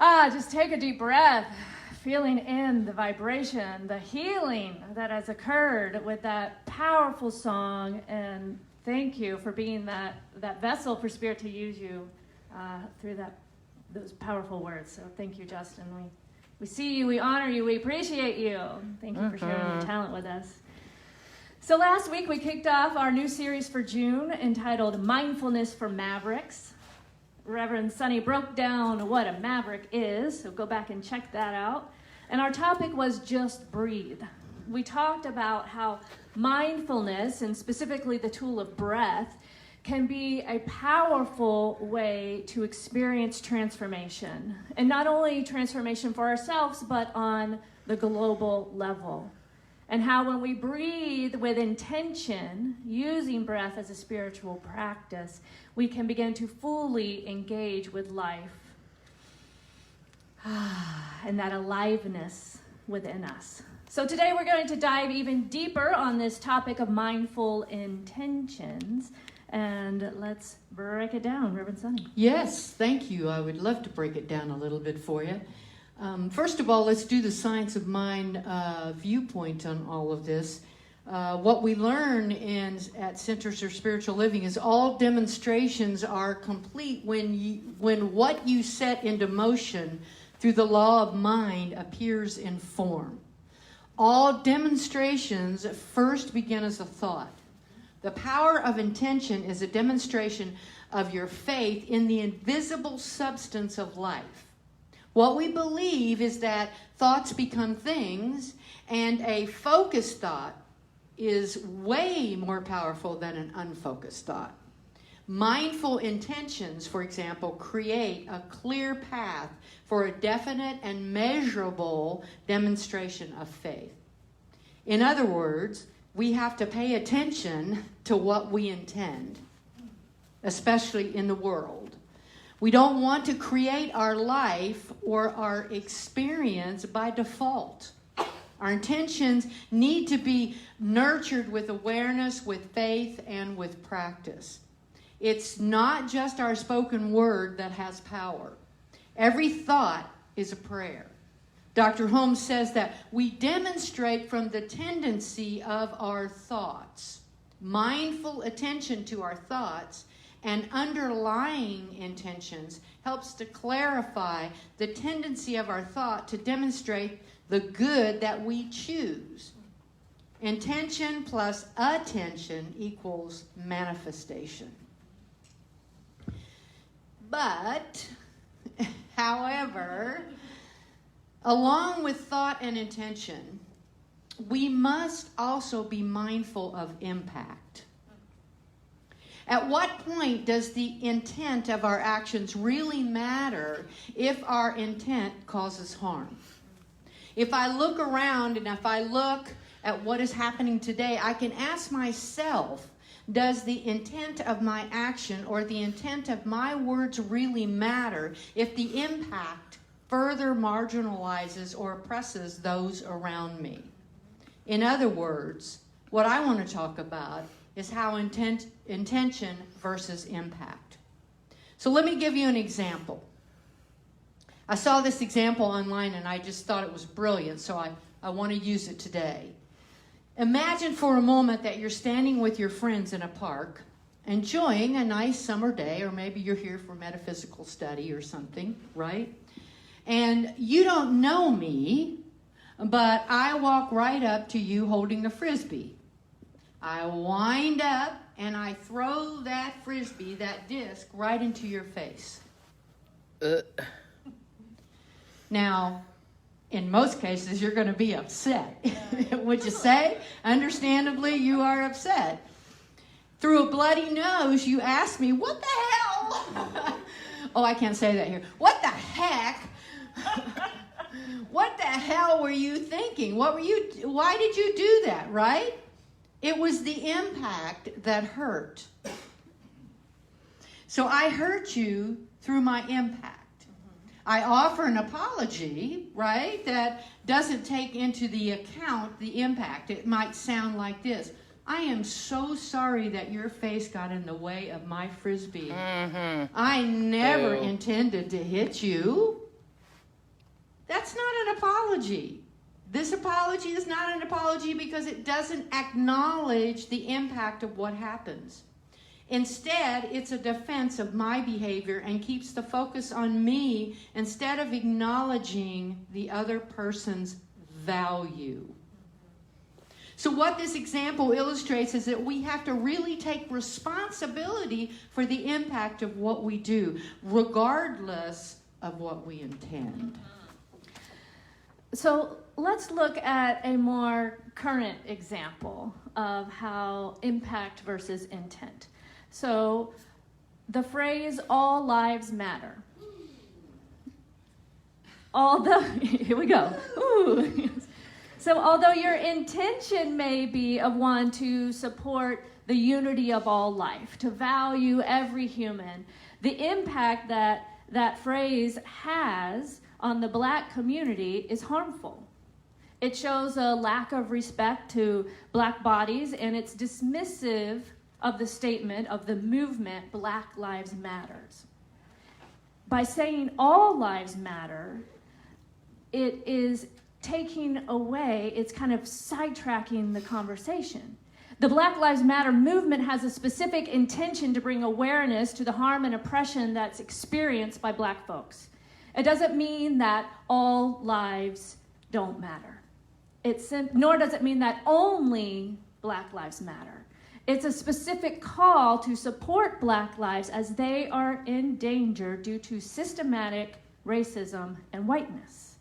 Just take a deep breath, feeling in the vibration, the healing that has occurred with that powerful song. And thank you for being that vessel for Spirit to use you through those powerful words. So thank you, Justin. We see you, we honor you, we appreciate you. Thank you for sharing your talent with us. So last week we kicked off our new series for June entitled Mindfulness for Mavericks. Reverend Soni broke down what a maverick is, so go back and check that out. And our topic was just breathe. We talked about how mindfulness, and specifically the tool of breath, can be a powerful way to experience transformation. And not only transformation for ourselves, but on the global level. And how when we breathe with intention, using breath as a spiritual practice, we can begin to fully engage with life and that aliveness within us. So today we're going to dive even deeper on this topic of mindful intentions. And let's break it down, Reverend Soni. Yes, thank you. I would love to break it down a little bit for you. First of all, let's do the science of mind viewpoint on all of this. What we learn at Centers for Spiritual Living is all demonstrations are complete when what you set into motion through the law of mind appears in form. All demonstrations first begin as a thought. The power of intention is a demonstration of your faith in the invisible substance of life. What we believe is that thoughts become things, and a focused thought is way more powerful than an unfocused thought. Mindful intentions, for example, create a clear path for a definite and measurable demonstration of faith. In other words, we have to pay attention to what we intend, especially in the world. We don't want to create our life or our experience by default. Our intentions need to be nurtured with awareness, with faith, and with practice. It's not just our spoken word that has power. Every thought is a prayer. Dr. Holmes says that we demonstrate from the tendency of our thoughts. Mindful attention to our thoughts and underlying intentions helps to clarify the tendency of our thought to demonstrate the good that we choose. Intention plus attention equals manifestation. But, however, along with thought and intention, we must also be mindful of impact. At what point does the intent of our actions really matter if our intent causes harm? If I look around and if I look at what is happening today, I can ask myself, does the intent of my action or the intent of my words really matter if the impact further marginalizes or oppresses those around me? In other words, what I want to talk about is how intention versus impact. So let me give you an example. I saw this example online and I just thought it was brilliant, so I want to use it today. Imagine for a moment that you're standing with your friends in a park, enjoying a nice summer day, or maybe you're here for metaphysical study or something, right? And you don't know me, but I walk right up to you holding a Frisbee. I wind up and I throw that Frisbee, that disc, right into your face. Now, in most cases, you're going to be upset. Would you say? Understandably, you are upset. Through a bloody nose, you ask me, what the hell? Oh, I can't say that here. What the heck? What the hell were you thinking? Why did you do that, right? It was the impact that hurt. So I hurt you through my impact. I offer an apology, right, that doesn't take into the account the impact. It might sound like this. I am so sorry that your face got in the way of my Frisbee. I never intended to hit you. an apology. This apology is not an apology because it doesn't acknowledge the impact of what happens. Instead, it's a defense of my behavior and keeps the focus on me instead of acknowledging the other person's value. So what this example illustrates is that we have to really take responsibility for the impact of what we do, regardless of what we intend. So let's look at a more current example of how impact versus intent. So the phrase, all lives matter. Here we go. Ooh. So although your intention may be of one to support the unity of all life, to value every human, the impact that phrase has on the Black community is harmful. It shows a lack of respect to Black bodies, and it's dismissive of the statement of the movement Black Lives Matters. By saying all lives matter, it is taking away, it's kind of sidetracking the conversation. The Black Lives Matter movement has a specific intention to bring awareness to the harm and oppression that's experienced by Black folks. It doesn't mean that all lives don't matter. Nor does it mean that only Black lives matter. It's a specific call to support Black lives as they are in danger due to systematic racism and whiteness.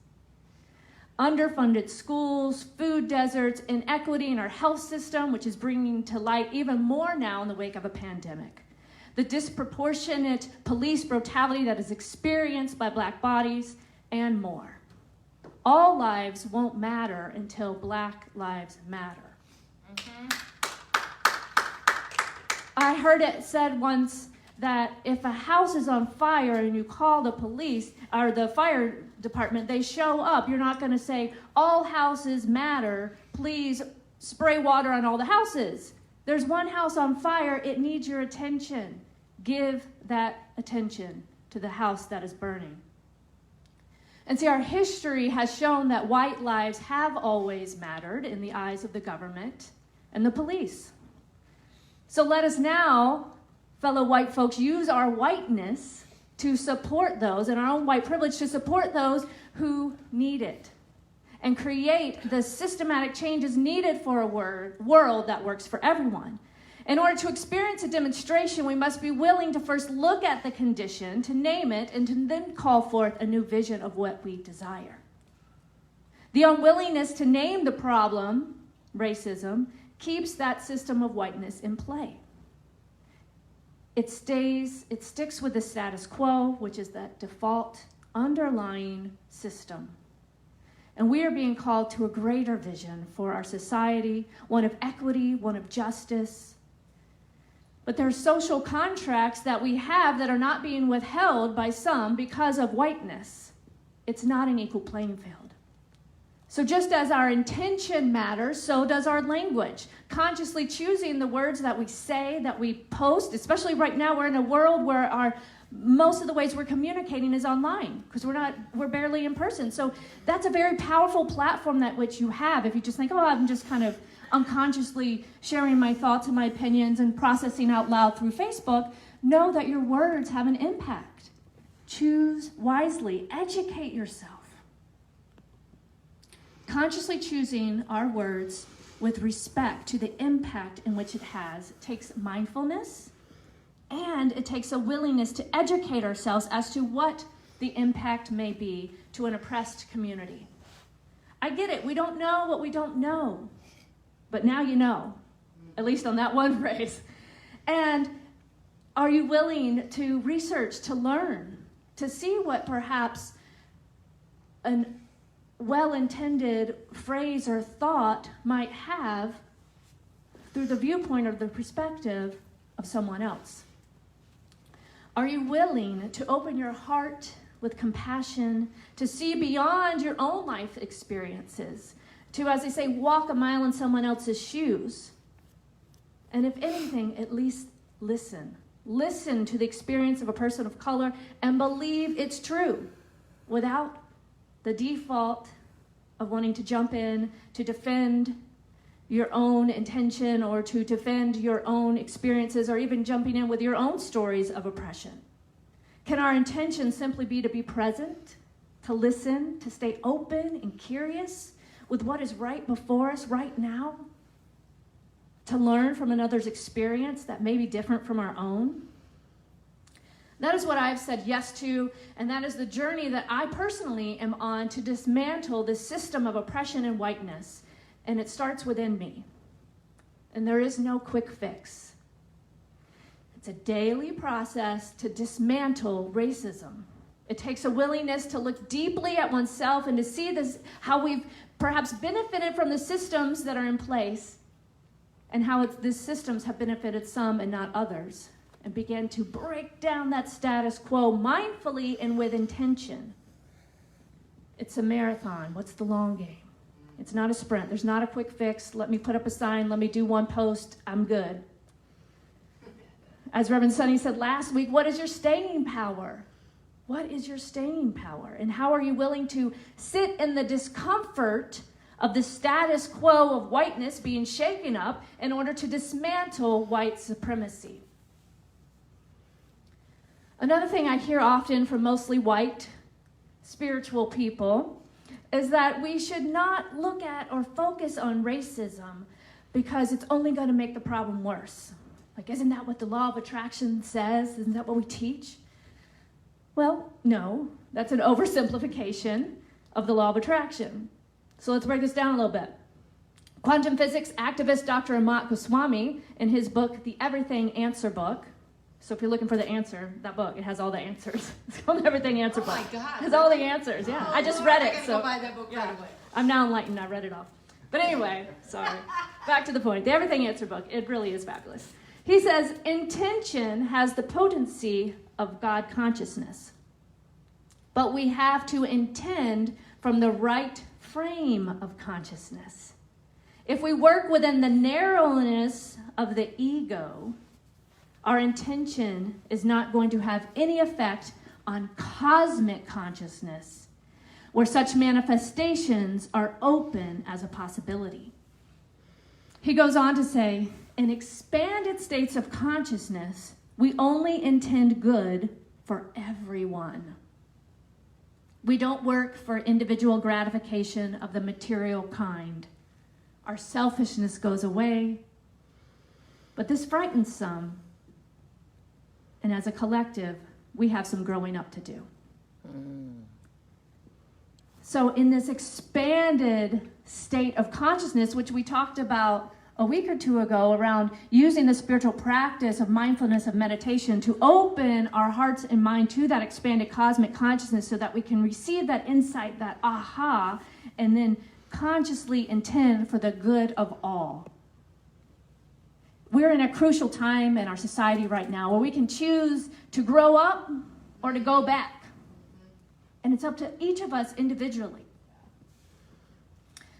Underfunded schools, food deserts, inequity in our health system, which is bringing to light even more now in the wake of a pandemic. The disproportionate police brutality that is experienced by Black bodies, and more. All lives won't matter until Black lives matter. I heard it said once that if a house is on fire and you call the police or the fire department, they show up. You're not going to say, all houses matter, please spray water on all the houses. There's one house on fire, it needs your attention. Give that attention to the house that is burning. And see, our history has shown that white lives have always mattered in the eyes of the government and the police. So let us now, fellow white folks, use our whiteness to support those, and our own white privilege to support those who need it, and create the systematic changes needed for a world that works for everyone. In order to experience a demonstration, we must be willing to first look at the condition, to name it, and to then call forth a new vision of what we desire. The unwillingness to name the problem, racism, keeps that system of whiteness in play. It sticks with the status quo, which is that default underlying system. And we are being called to a greater vision for our society, one of equity, one of justice. But there are social contracts that we have that are not being withheld by some because of whiteness. It's not an equal playing field. So just as our intention matters, so does our language. Consciously choosing the words that we say, that we post, especially right now, we're in a world where most of the ways we're communicating is online because we're barely in person. So that's a very powerful platform that which you have. If you just think, I'm just kind of unconsciously sharing my thoughts and my opinions and processing out loud through Facebook, know that your words have an impact. Choose wisely. Educate yourself. Consciously choosing our words with respect to the impact in which it has takes mindfulness, and it takes a willingness to educate ourselves as to what the impact may be to an oppressed community. I get it. We don't know what we don't know. But now you know, at least on that one phrase. And are you willing to research, to learn, to see what perhaps an well-intended phrase or thought might have through the viewpoint or the perspective of someone else? Are you willing to open your heart with compassion to see beyond your own life experiences, to, as they say, walk a mile in someone else's shoes? And if anything, at least listen. Listen to the experience of a person of color and believe it's true without the default of wanting to jump in to defend your own intention or to defend your own experiences or even jumping in with your own stories of oppression? Can our intention simply be to be present, to listen, to stay open and curious with what is right before us right now? To learn from another's experience that may be different from our own? That is what I've said yes to, and that is the journey that I personally am on to dismantle this system of oppression and whiteness. And it starts within me. And there is no quick fix. It's a daily process to dismantle racism. It takes a willingness to look deeply at oneself and to see this, how we've perhaps benefited from the systems that are in place and how these systems have benefited some and not others, and begin to break down that status quo mindfully and with intention. It's a marathon. What's the long game? It's not a sprint. There's not a quick fix. Let me put up a sign. Let me do one post. I'm good. As Rev Soni said last week, what is your staying power? What is your staying power? And how are you willing to sit in the discomfort of the status quo of whiteness being shaken up in order to dismantle white supremacy? Another thing I hear often from mostly white spiritual people is that we should not look at or focus on racism because it's only going to make the problem worse. Like, isn't that what the law of attraction says? Isn't that what we teach? Well, no, that's an oversimplification of the law of attraction. So let's break this down a little bit. Quantum physics activist Dr. Amat Goswami, in his book, The Everything Answer Book. So if you're looking for the answer, that book, it has all the answers. It's called The Everything Answer Book. Oh my God. It has all the answers, yeah. I just read it. I gotta so go buy that book right away. I'm now enlightened. I read it all. But anyway, sorry. Back to the point. The Everything Answer Book. It really is fabulous. He says, intention has the potency of God consciousness. But we have to intend from the right frame of consciousness. If we work within the narrowness of the ego, our intention is not going to have any effect on cosmic consciousness, where such manifestations are open as a possibility. He goes on to say, in expanded states of consciousness, we only intend good for everyone. We don't work for individual gratification of the material kind. Our selfishness goes away, but this frightens some. And as a collective, we have some growing up to do. So in this expanded state of consciousness, which we talked about a week or two ago around using the spiritual practice of mindfulness, of meditation, to open our hearts and mind to that expanded cosmic consciousness so that we can receive that insight, that aha, and then consciously intend for the good of all. We're in a crucial time in our society right now where we can choose to grow up or to go back. And it's up to each of us individually.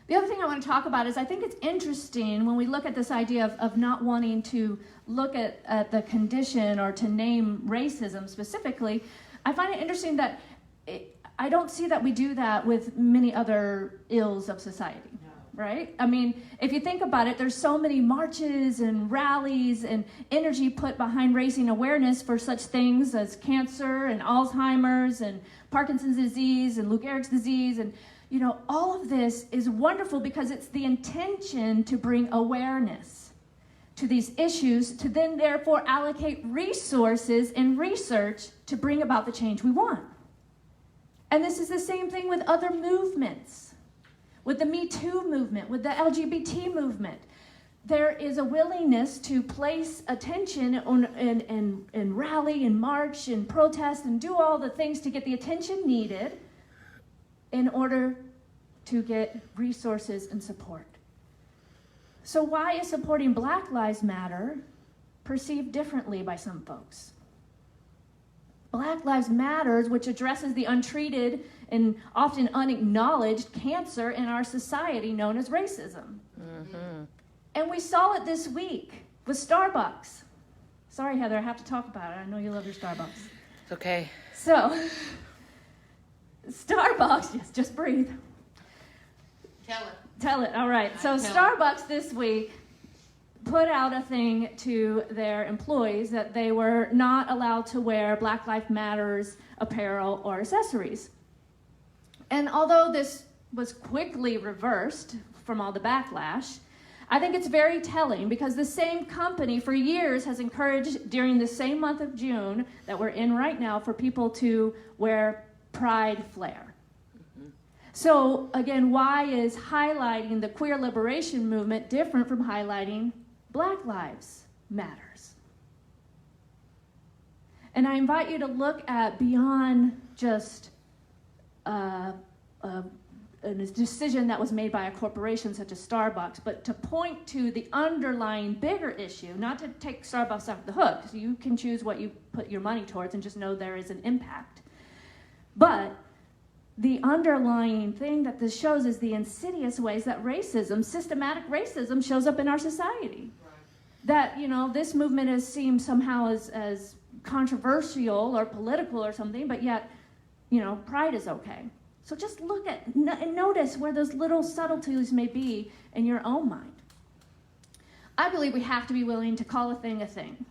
The other thing I want to talk about is I think it's interesting when we look at this idea of not wanting to look at the condition or to name racism specifically. I find it interesting that I don't see that we do that with many other ills of society. Right? I mean, if you think about it, there's so many marches and rallies and energy put behind raising awareness for such things as cancer and Alzheimer's and Parkinson's disease and Lou Gehrig's disease. And, you know, all of this is wonderful because it's the intention to bring awareness to these issues, to then therefore allocate resources and research to bring about the change we want. And this is the same thing with other movements. With the Me Too movement, with the LGBT movement, there is a willingness to place attention on and rally and march and protest and do all the things to get the attention needed in order to get resources and support. So why is supporting Black Lives Matter perceived differently by some folks? Black Lives Matter, which addresses the untreated and often unacknowledged cancer in our society known as racism. Mm-hmm. And we saw it this week with Starbucks. Sorry, Heather, I have to talk about it. I know you love your Starbucks. It's okay. So, Starbucks, yes, just breathe. Tell it. All right. So Starbucks this week put out a thing to their employees that they were not allowed to wear Black Lives Matters apparel or accessories. And although this was quickly reversed from all the backlash, I think it's very telling because the same company for years has encouraged during the same month of June that we're in right now for people to wear pride flair. So again, why is highlighting the queer liberation movement different from highlighting Black Lives Matters? And I invite you to look at beyond just a decision that was made by a corporation such as Starbucks, but to point to the underlying bigger issue, not to take Starbucks off the hook, so you can choose what you put your money towards and just know there is an impact. But the underlying thing that this shows is the insidious ways that racism, systematic racism, shows up in our society. Right. That, you know, this movement is seen somehow as controversial or political or something, but yet, you know, pride is okay. So just look at and notice where those little subtleties may be in your own mind. I believe we have to be willing to call a thing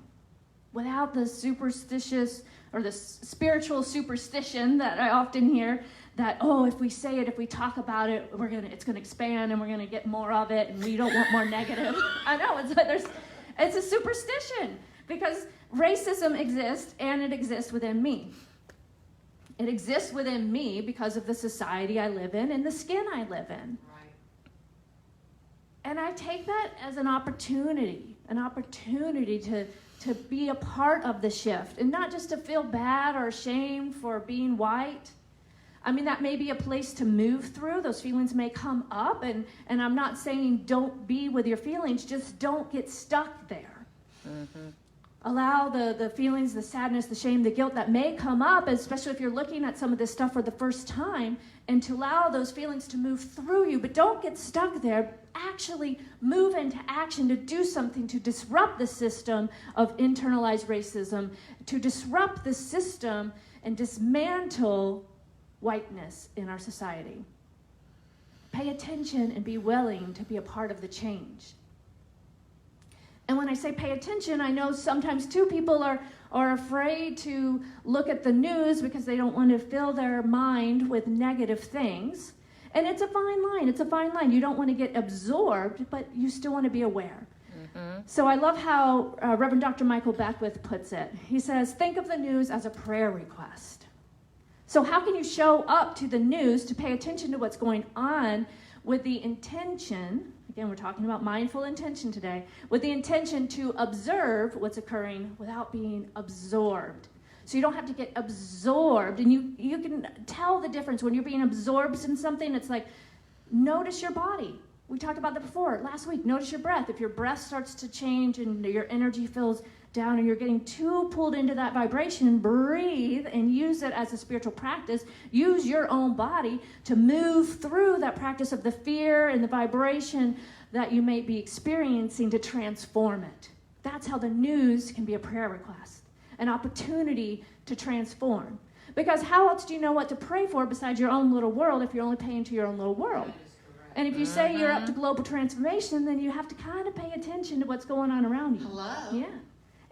without the superstitious or the spiritual superstition that I often hear that, oh, if we say it, if we talk about it, it's gonna expand and we're gonna get more of it and we don't want more negative. I know, it's a superstition because racism exists and it exists within me. It exists within me because of the society I live in and the skin I live in. Right. And I take that as an opportunity to be a part of the shift and not just to feel bad or ashamed for being white. I mean, that may be a place to move through. Those feelings may come up, and I'm not saying don't be with your feelings, just don't get stuck there. Mm-hmm. Allow the feelings, the sadness, the shame, the guilt that may come up, especially if you're looking at some of this stuff for the first time, and to allow those feelings to move through you, but don't get stuck there. Actually move into action to do something to disrupt the system of internalized racism, to disrupt the system and dismantle whiteness in our society. Pay attention and be willing to be a part of the change. And when I say pay attention, I know sometimes too people are afraid to look at the news because they don't want to fill their mind with negative things. And it's a fine line. It's a fine line. You don't want to get absorbed, but you still want to be aware. Mm-hmm. So I love how Reverend Dr. Michael Beckwith puts it. He says, think of the news as a prayer request. So how can you show up to the news to pay attention to what's going on with the intention, again, we're talking about mindful intention today, with the intention to observe what's occurring without being absorbed. So you don't have to get absorbed, and you can tell the difference when you're being absorbed in something. It's like, notice your body. We talked about that before last week. Notice your breath. If your breath starts to change and your energy feels down and you're getting too pulled into that vibration, breathe and use it as a spiritual practice. Use your own body to move through that practice of the fear and the vibration that you may be experiencing to transform it. That's how the news can be a prayer request, an opportunity to transform. Because how else do you know what to pray for besides your own little world if you're only paying to your own little world? And if you say you're up to global transformation, then you have to kind of pay attention to what's going on around you. Hello? Yeah.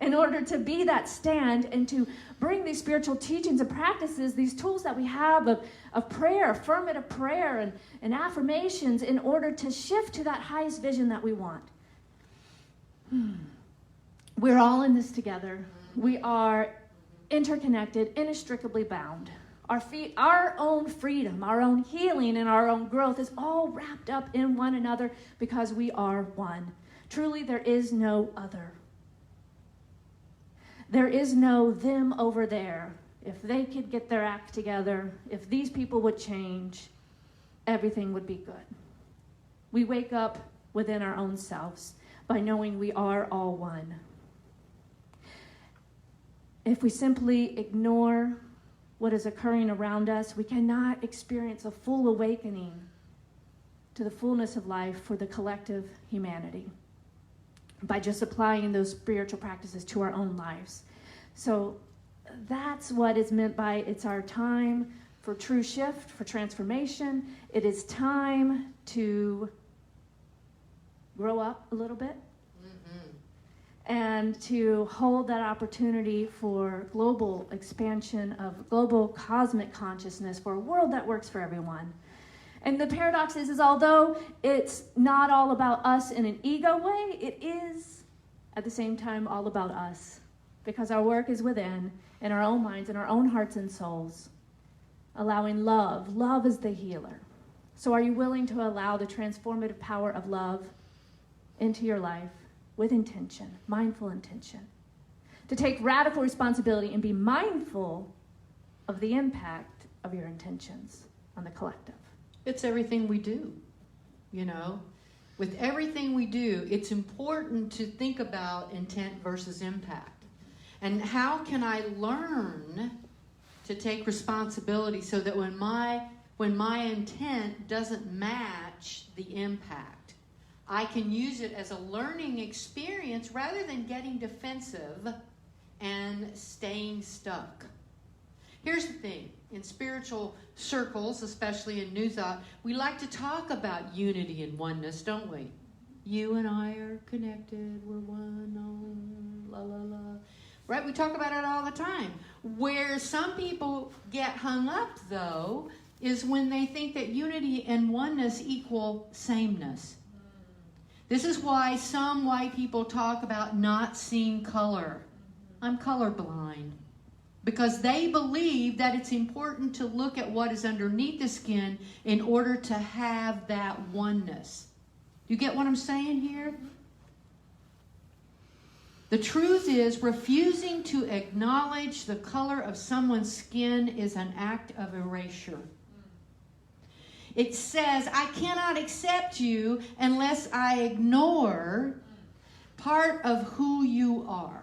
In order to be that stand and to bring these spiritual teachings and practices, these tools that we have of prayer, affirmative prayer and affirmations in order to shift to that highest vision that we want. We're all in this together. We are interconnected, inextricably bound. Our own freedom, our own healing, and our own growth is all wrapped up in one another because we are one. Truly, there is no other. There is no them over there. If they could get their act together, if these people would change, everything would be good. We wake up within our own selves by knowing we are all one. If we simply ignore what is occurring around us, we cannot experience a full awakening to the fullness of life for the collective humanity by just applying those spiritual practices to our own lives. So that's what is meant by it's our time for true shift, for transformation. It is time to grow up a little bit and to hold that opportunity for global expansion of global cosmic consciousness for a world that works for everyone. And the paradox is although it's not all about us in an ego way, it is at the same time all about us, because our work is within, in our own minds, in our own hearts and souls, allowing love. Love is the healer. So are you willing to allow the transformative power of love into your life with intention, mindful intention, to take radical responsibility and be mindful of the impact of your intentions on the collective? It's everything we do, you know. With everything we do, it's important to think about intent versus impact. And how can I learn to take responsibility so that when my intent doesn't match the impact, I can use it as a learning experience rather than getting defensive and staying stuck. Here's the thing. In spiritual circles, especially in New Thought, we like to talk about unity and oneness, don't we? You and I are connected. We're one. Oh, la, la, la. Right? We talk about it all the time. Where some people get hung up, though, is when they think that unity and oneness equal sameness. This is why some white people talk about not seeing color. I'm colorblind. Because they believe that it's important to look at what is underneath the skin in order to have that oneness. You get what I'm saying here? The truth is, refusing to acknowledge the color of someone's skin is an act of erasure. It says, I cannot accept you unless I ignore part of who you are.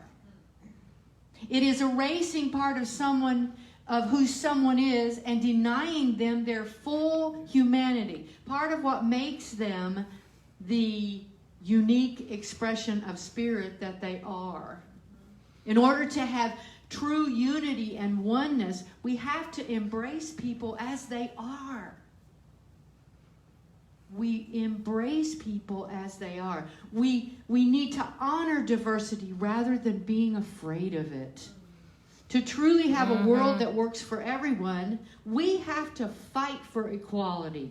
It is erasing part of who someone is and denying them their full humanity. Part of what makes them the unique expression of spirit that they are. In order to have true unity and oneness, we have to embrace people as they are. We embrace people as they are. We need to honor diversity rather than being afraid of it. To truly have a world that works for everyone, we have to fight for equality,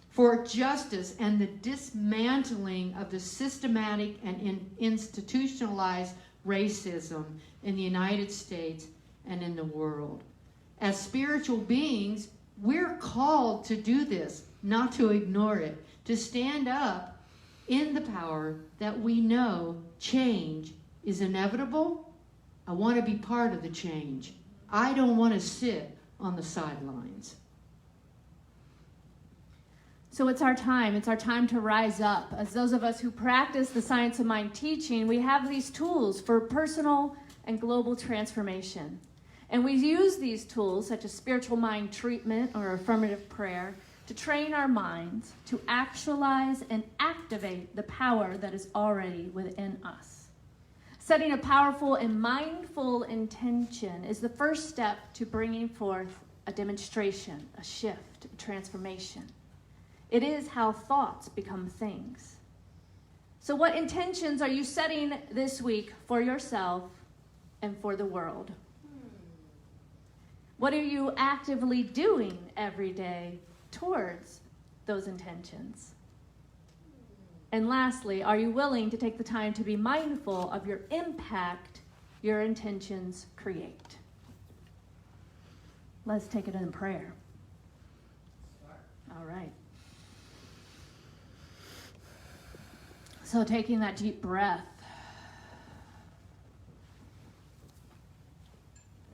for justice, and the dismantling of the systematic and institutionalized racism in the United States and in the world. As spiritual beings, we're called to do this, not to ignore it, to stand up in the power that we know change is inevitable. I want to be part of the change. I don't want to sit on the sidelines. So it's our time. It's our time to rise up. As those of us who practice the science of mind teaching, we have these tools for personal and global transformation. And we use these tools, such as spiritual mind treatment or affirmative prayer, to train our minds to actualize and activate the power that is already within us. Setting a powerful and mindful intention is the first step to bringing forth a demonstration, a shift, a transformation. It is how thoughts become things. So what intentions are you setting this week for yourself and for the world? What are you actively doing every day towards those intentions? And lastly, are you willing to take the time to be mindful of your impact your intentions create? Let's take it in prayer. All right. So taking that deep breath,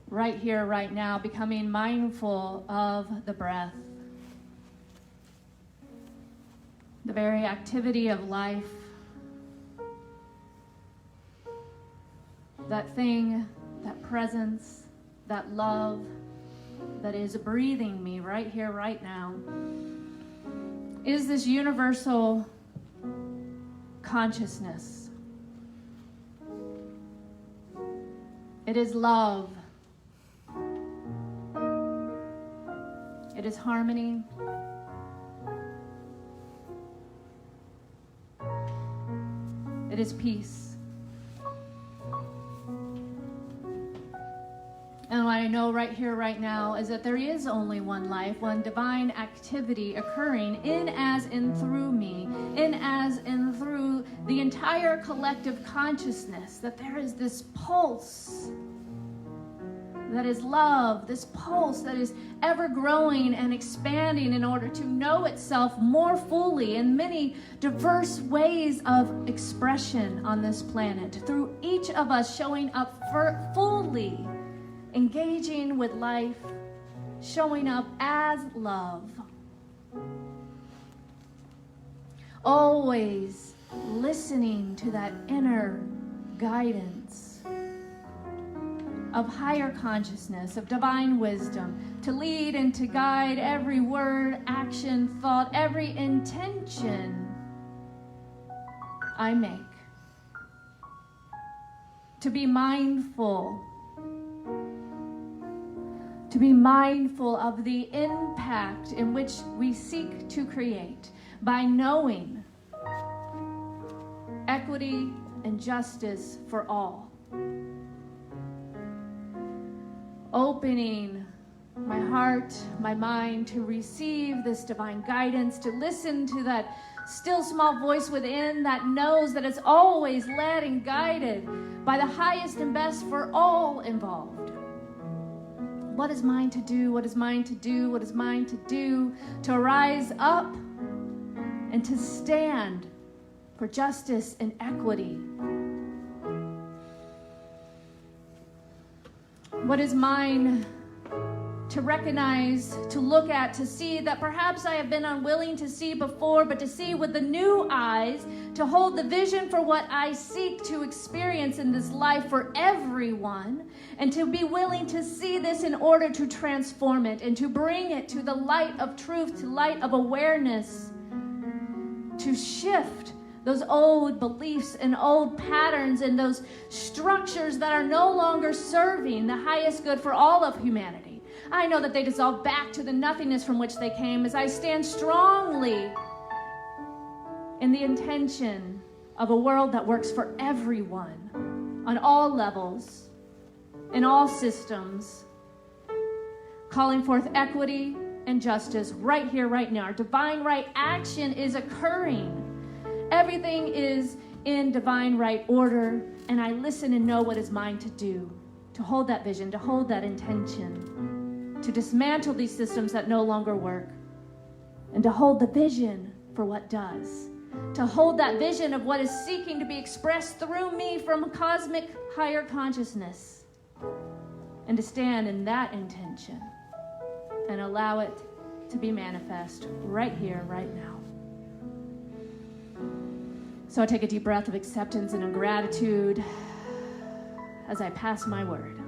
right here, right now, becoming mindful of the breath, the very activity of life, that thing, that presence, that love that is breathing me right here, right now, is this universal consciousness. It is love. It is harmony. It is peace. And what I know right here, right now, is that there is only one life, one divine activity occurring in, as, and through me, in, as, and through the entire collective consciousness, that there is this pulse that is love, this pulse that is ever growing and expanding in order to know itself more fully in many diverse ways of expression on this planet, through each of us showing up fully, engaging with life, showing up as love. Always listening to that inner guidance of higher consciousness, of divine wisdom, to lead and to guide every word, action, thought, every intention I make. To be mindful of the impact in which we seek to create by knowing equity and justice for all. Opening my heart, my mind to receive this divine guidance, to listen to that still small voice within that knows that it's always led and guided by the highest and best for all involved. What is mine to do? What is mine to do? What is mine to do? To rise up and to stand for justice and equity. What is mine to recognize, to look at, to see that perhaps I have been unwilling to see before, but to see with the new eyes, to hold the vision for what I seek to experience in this life for everyone, and to be willing to see this in order to transform it and to bring it to the light of truth, to light of awareness, to shift those old beliefs and old patterns and those structures that are no longer serving the highest good for all of humanity. I know that they dissolve back to the nothingness from which they came as I stand strongly in the intention of a world that works for everyone on all levels, in all systems, calling forth equity and justice right here, right now. Divine right action is occurring. Everything is in divine right order, and I listen and know what is mine to do, to hold that vision, to hold that intention, to dismantle these systems that no longer work, and to hold the vision for what does, to hold that vision of what is seeking to be expressed through me from a cosmic higher consciousness, and to stand in that intention and allow it to be manifest right here, right now. So I take a deep breath of acceptance and of gratitude as I pass my word.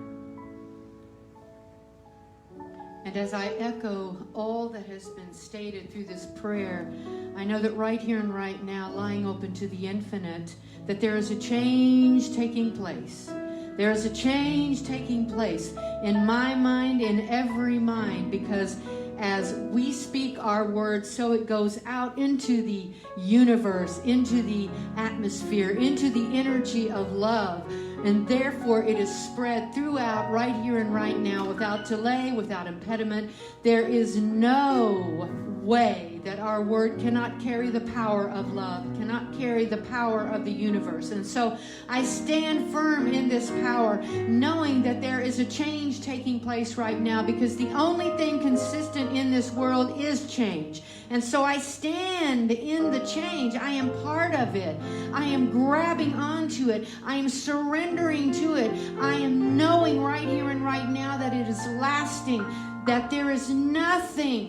And as I echo all that has been stated through this prayer, I know that right here and right now, lying open to the infinite, that there is a change taking place. There is a change taking place in my mind, in every mind, because as we speak our words, so it goes out into the universe, into the atmosphere, into the energy of love. And therefore it is spread throughout right here and right now without delay, without impediment. There is no way that our word cannot carry the power of love, cannot carry the power of the universe. And so I stand firm in this power, knowing that there is a change taking place right now, because the only thing consistent in this world is change. And so I stand in the change. I am part of it. I am grabbing onto it. I am surrendering to it. I am knowing right here and right now that it is lasting, that there is nothing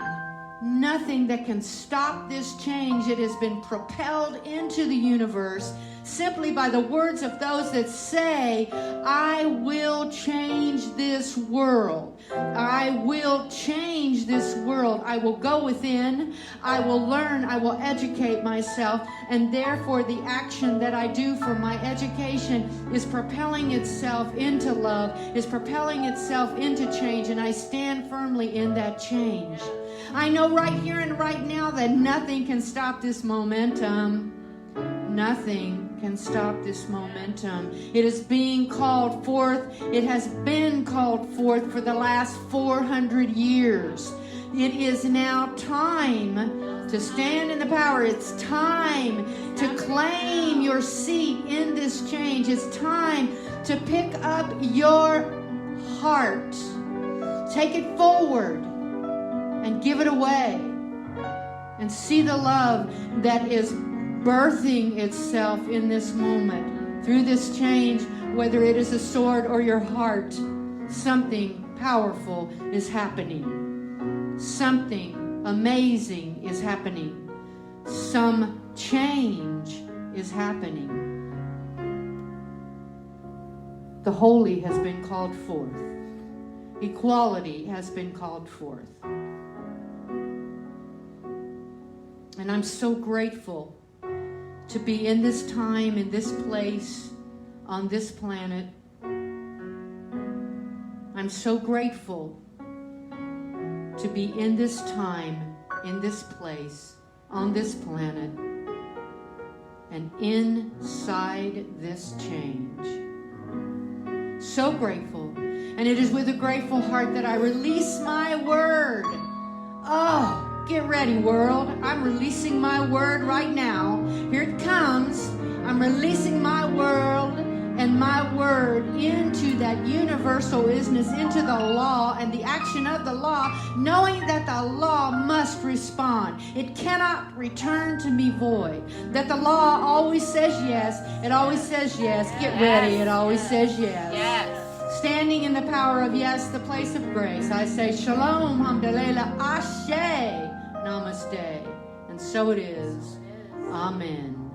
that can stop this change. It has been propelled into the universe, simply by the words of those that say, I will change this world. I will change this world. I will go within. I will learn. I will educate myself. And therefore, the action that I do for my education is propelling itself into love, is propelling itself into change. And I stand firmly in that change. I know right here and right now that nothing can stop this momentum. Nothing can stop this momentum. It is being called forth. It has been called forth for the last 400 years. It is now time to stand in the power. It's time to claim your seat in this change. It's time to pick up your heart. Take it forward and give it away. And see the love that is birthing itself in this moment. Through this change, whether it is a sword or your heart, something powerful is happening. Something amazing is happening. Some change is happening. The holy has been called forth. Equality has been called forth. And I'm so grateful to be in this time, in this place, on this planet. I'm so grateful to be in this time, in this place, on this planet, and inside this change. So grateful. And it is with a grateful heart that I release my word. Oh, get ready, world. I'm releasing my word right now. Here it comes. I'm releasing my world and my word into that universal isness, into the law and the action of the law, knowing that the law must respond. It cannot return to me void. That the law always says yes. It always says yes. Get ready. It always says yes. Yes. Standing in the power of yes, the place of grace, I say shalom, hamdalela, ashe, namaste. And so it is. Amen.